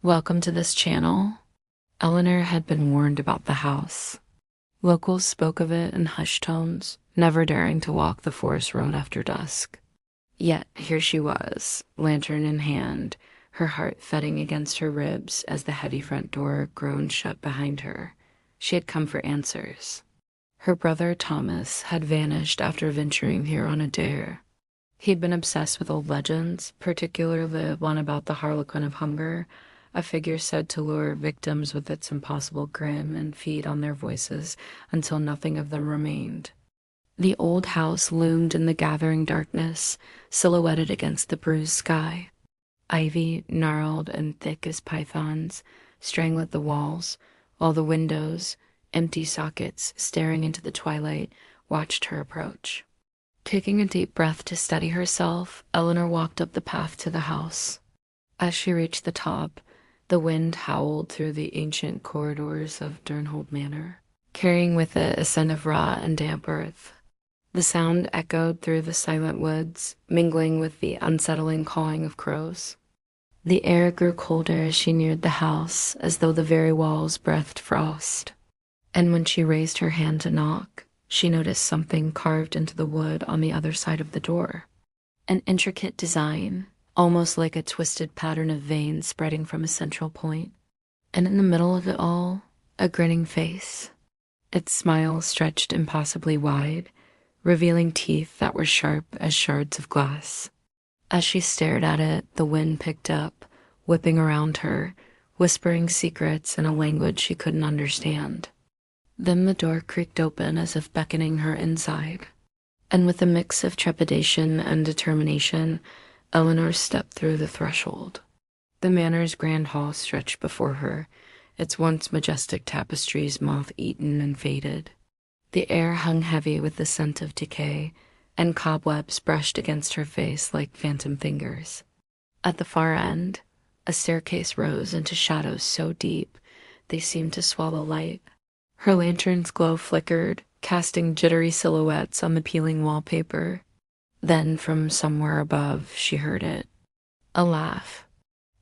Welcome to this channel. Eleanor had been warned about the house. Locals spoke of it in hushed tones, never daring to walk the forest road after dusk. Yet here she was, lantern in hand, her heart thudding against her ribs as the heavy front door groaned shut behind her. She had come for answers. Her brother Thomas had vanished after venturing here on a dare. He'd been obsessed with old legends, particularly one about the Harlequin of Hunger, a figure said to lure victims with its impossible grin and feed on their voices until nothing of them remained. The old house loomed in the gathering darkness, silhouetted against the bruised sky. Ivy, gnarled and thick as pythons, strangled the walls, while the windows, empty sockets staring into the twilight, watched her approach. Taking a deep breath to steady herself, Eleanor walked up the path to the house. As she reached the top, the wind howled through the ancient corridors of Durnhold Manor, carrying with it a scent of raw and damp earth. The sound echoed through the silent woods, mingling with the unsettling cawing of crows. The air grew colder as she neared the house, as though the very walls breathed frost. And when she raised her hand to knock, she noticed something carved into the wood on the other side of the door. An intricate design, almost like a twisted pattern of veins spreading from a central point. And in the middle of it all, a grinning face. Its smile stretched impossibly wide, revealing teeth that were sharp as shards of glass. As she stared at it, the wind picked up, whipping around her, whispering secrets in a language she couldn't understand. Then the door creaked open as if beckoning her inside. And with a mix of trepidation and determination, Eleanor stepped through the threshold. The manor's grand hall stretched before her, its once majestic tapestries moth-eaten and faded. The air hung heavy with the scent of decay, and cobwebs brushed against her face like phantom fingers. At the far end, a staircase rose into shadows so deep they seemed to swallow light. Her lantern's glow flickered, casting jittery silhouettes on the peeling wallpaper. Then, from somewhere above, she heard it. A laugh.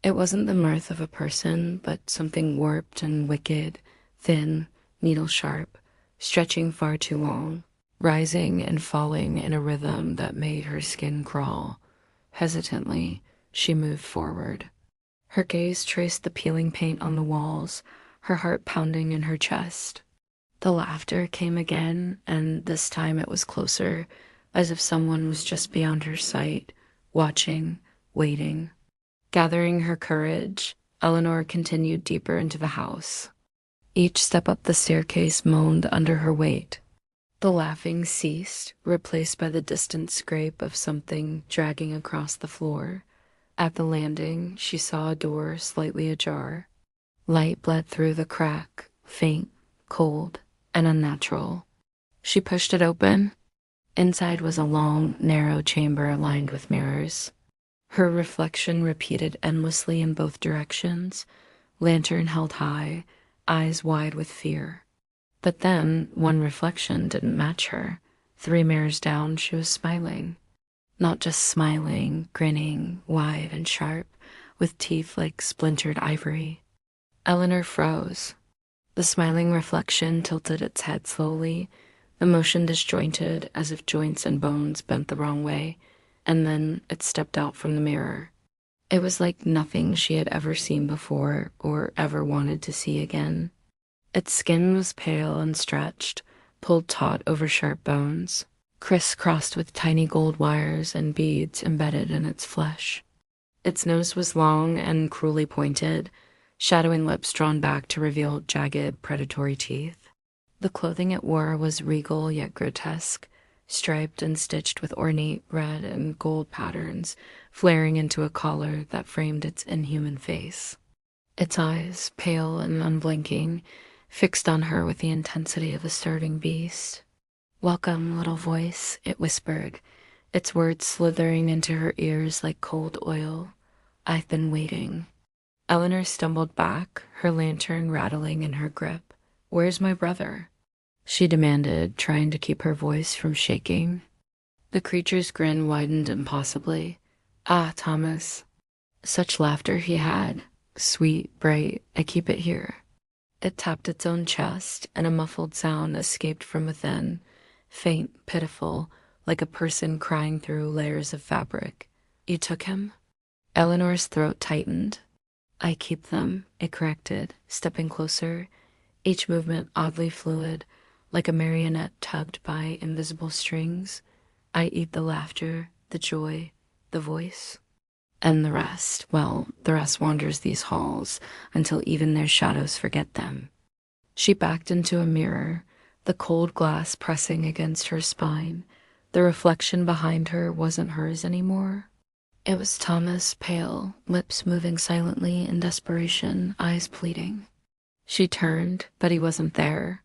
It wasn't the mirth of a person, but something warped and wicked, thin, needle-sharp, stretching far too long, rising and falling in a rhythm that made her skin crawl. Hesitantly, she moved forward. Her gaze traced the peeling paint on the walls, her heart pounding in her chest. The laughter came again, and this time it was closer, as if someone was just beyond her sight, watching, waiting. Gathering her courage, Eleanor continued deeper into the house. Each step up the staircase moaned under her weight. The laughing ceased, replaced by the distant scrape of something dragging across the floor. At the landing, she saw a door slightly ajar. Light bled through the crack, faint, cold, and unnatural. She pushed it open. Inside was a long, narrow chamber lined with mirrors. Her reflection repeated endlessly in both directions, lantern held high, eyes wide with fear. But then, one reflection didn't match her. 3 mirrors down, she was smiling. Not just smiling, grinning, wide and sharp, with teeth like splintered ivory. Eleanor froze. The smiling reflection tilted its head slowly, the motion disjointed as if joints and bones bent the wrong way, and then it stepped out from the mirror. It was like nothing she had ever seen before or ever wanted to see again. Its skin was pale and stretched, pulled taut over sharp bones, crisscrossed with tiny gold wires and beads embedded in its flesh. Its nose was long and cruelly pointed, shadowing lips drawn back to reveal jagged, predatory teeth. The clothing it wore was regal yet grotesque, striped and stitched with ornate red and gold patterns, flaring into a collar that framed its inhuman face. Its eyes, pale and unblinking, fixed on her with the intensity of a starving beast. "Welcome, little voice," it whispered, its words slithering into her ears like cold oil. "I've been waiting." Eleanor stumbled back, her lantern rattling in her grip. "Where's my brother?" she demanded, trying to keep her voice from shaking. The creature's grin widened impossibly. "Ah, Thomas." Such laughter he had, Sweet, bright, I keep it here. It tapped its own chest, and a muffled sound escaped from within, faint, pitiful, like a person crying through layers of fabric. You took him? Eleanor's throat tightened. I keep them, it corrected, stepping closer, each movement oddly fluid, like a marionette tugged by invisible strings. I eat the laughter, the joy, the voice. And the rest, well, the rest wanders these halls until even their shadows forget them. She backed into a mirror, the cold glass pressing against her spine. The reflection behind her wasn't hers anymore. It was Thomas, pale, lips moving silently in desperation, eyes pleading. She turned, but he wasn't there.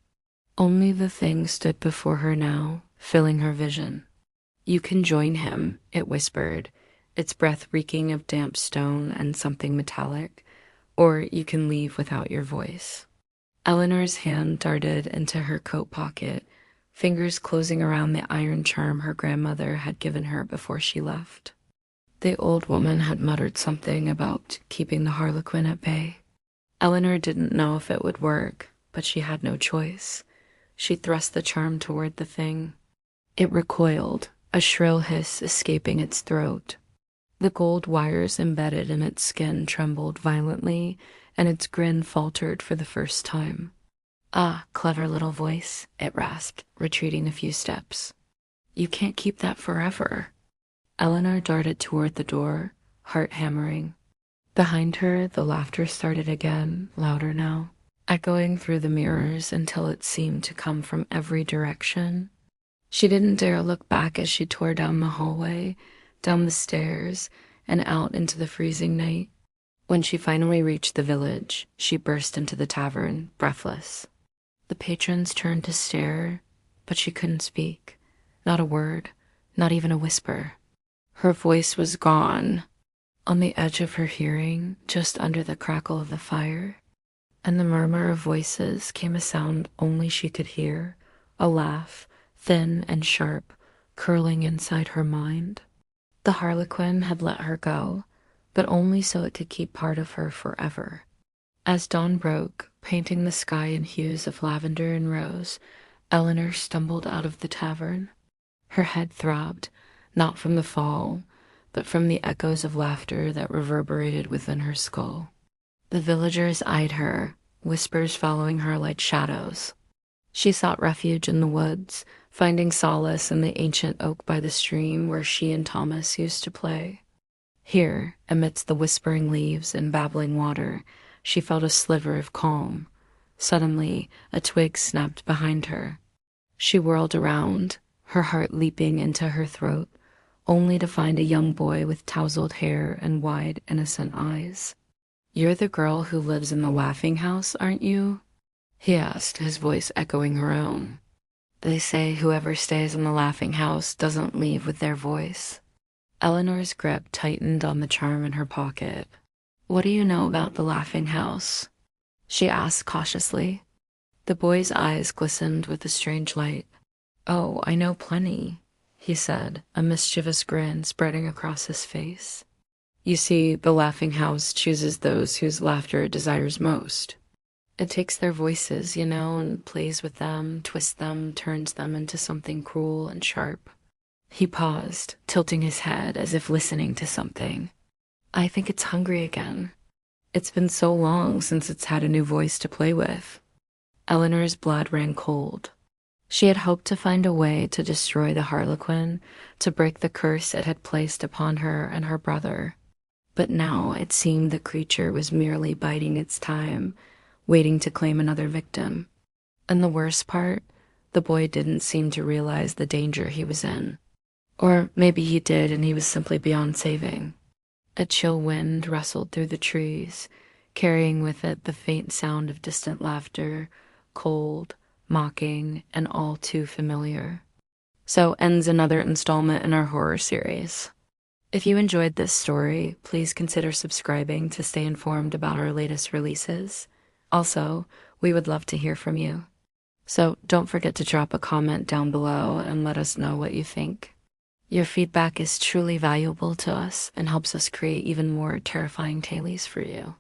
Only the thing stood before her now, filling her vision. You can join him, it whispered, its breath reeking of damp stone and something metallic, or you can leave without your voice. Eleanor's hand darted into her coat pocket, fingers closing around the iron charm her grandmother had given her before she left. The old woman had muttered something about keeping the Harlequin at bay. Eleanor didn't know if it would work, but she had no choice. She thrust the charm toward the thing. It recoiled, a shrill hiss escaping its throat. The gold wires embedded in its skin trembled violently, and its grin faltered for the first time. Ah, clever little voice, it rasped, retreating a few steps. You can't keep that forever. Eleanor darted toward the door, heart hammering. Behind her, the laughter started again, louder now, echoing through the mirrors until it seemed to come from every direction. She didn't dare look back as she tore down the hallway, down the stairs, and out into the freezing night. When she finally reached the village, she burst into the tavern, breathless. The patrons turned to stare, but she couldn't speak. Not a word, not even a whisper. Her voice was gone, on the edge of her hearing, just under the crackle of the fire. And the murmur of voices came a sound only she could hear, a laugh, thin and sharp, curling inside her mind. The Harlequin had let her go, but only so it could keep part of her forever. As dawn broke, painting the sky in hues of lavender and rose, Eleanor stumbled out of the tavern. Her head throbbed, not from the fall, but from the echoes of laughter that reverberated within her skull. The villagers eyed her, whispers following her like shadows. She sought refuge in the woods, finding solace in the ancient oak by the stream where she and Thomas used to play. Here, amidst the whispering leaves and babbling water, she felt a sliver of calm. Suddenly, a twig snapped behind her. She whirled around, her heart leaping into her throat, only to find a young boy with tousled hair and wide, innocent eyes. You're the girl who lives in the laughing house, aren't you? He asked, his voice echoing her own. They say whoever stays in the laughing house doesn't leave with their voice. Eleanor's grip tightened on the charm in her pocket. What do you know about the laughing house? She asked cautiously. The boy's eyes glistened with a strange light. Oh, I know plenty, he said, a mischievous grin spreading across his face. You see, the laughing house chooses those whose laughter it desires most. It takes their voices, and plays with them, twists them, turns them into something cruel and sharp. He paused, tilting his head as if listening to something. I think it's hungry again. It's been so long since it's had a new voice to play with. Eleanor's blood ran cold. She had hoped to find a way to destroy the Harlequin, to break the curse it had placed upon her and her brother. But now it seemed the creature was merely biding its time, waiting to claim another victim. And the worst part, the boy didn't seem to realize the danger he was in. Or maybe he did and he was simply beyond saving. A chill wind rustled through the trees, carrying with it the faint sound of distant laughter, cold, mocking, and all too familiar. So ends another installment in our horror series. If you enjoyed this story, please consider subscribing to stay informed about our latest releases. Also, we would love to hear from you. So don't forget to drop a comment down below and let us know what you think. Your feedback is truly valuable to us and helps us create even more terrifying tales for you.